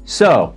So,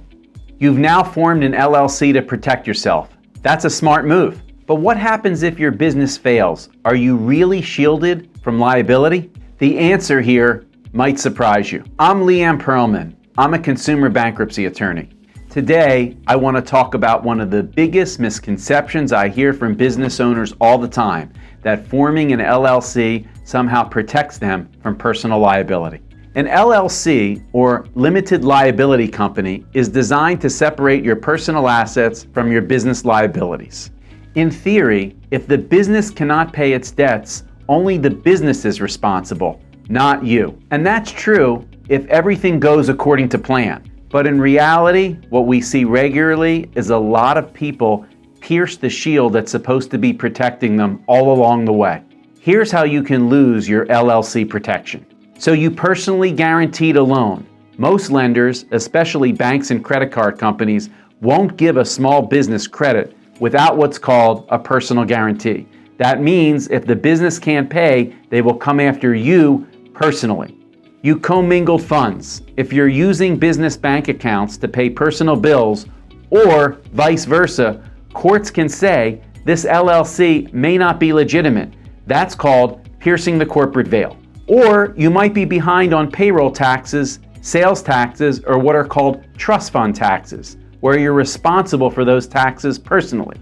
you've now formed an LLC to protect yourself. That's a smart move. But what happens if your business fails? Are you really shielded from liability? The answer here might surprise you. I'm Perlman. I'm a consumer bankruptcy attorney. Today, I want to talk about one of the biggest misconceptions I hear from business owners all the time, that forming an LLC somehow protects them from personal liability. An LLC, or limited liability company, is designed to separate your personal assets from your business liabilities. In theory, if the business cannot pay its debts, only the business is responsible, not you. And that's true if everything goes according to plan. But in reality, what we see regularly is a lot of people pierce the shield that's supposed to be protecting them all along the way. Here's how you can lose your LLC protection. So you personally guaranteed a loan. Most lenders, especially banks and credit card companies, won't give a small business credit without what's called a personal guarantee. That means if the business can't pay, they will come after you personally. You commingled funds. If you're using business bank accounts to pay personal bills, or vice versa, courts can say this LLC may not be legitimate. That's called piercing the corporate veil. Or you might be behind on payroll taxes, sales taxes, or what are called trust fund taxes, where you're responsible for those taxes personally.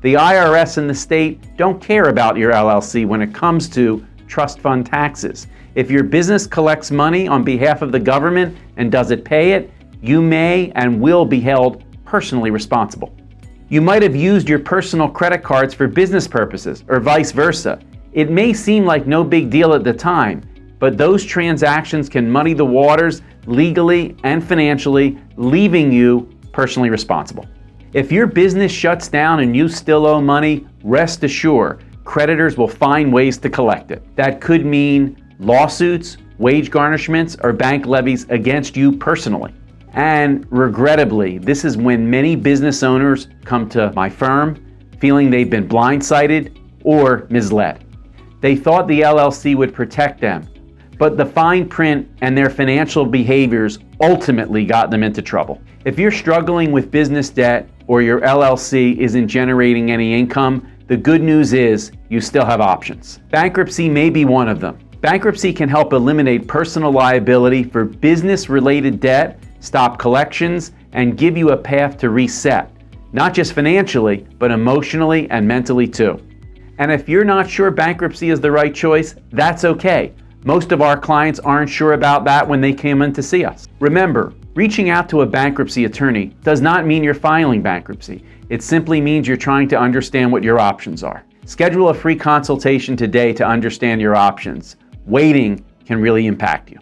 The IRS and the state don't care about your LLC when it comes to trust fund taxes. If your business collects money on behalf of the government and doesn't pay it, you may and will be held personally responsible. You might have used your personal credit cards for business purposes, or vice versa. It may seem like no big deal at the time, but those transactions can muddy the waters legally and financially, leaving you personally responsible. If your business shuts down and you still owe money, rest assured, creditors will find ways to collect it. That could mean lawsuits, wage garnishments, or bank levies against you personally. And regrettably, this is when many business owners come to my firm feeling they've been blindsided or misled. They thought the LLC would protect them, but the fine print and their financial behaviors ultimately got them into trouble. If you're struggling with business debt or your LLC isn't generating any income, the good news is you still have options. Bankruptcy may be one of them. Bankruptcy can help eliminate personal liability for business-related debt, stop collections, and give you a path to reset, not just financially, but emotionally and mentally too. And if you're not sure bankruptcy is the right choice, that's okay. Most of our clients aren't sure about that when they came in to see us. Remember, reaching out to a bankruptcy attorney does not mean you're filing bankruptcy. It simply means you're trying to understand what your options are. Schedule a free consultation today to understand your options. Waiting can really impact you.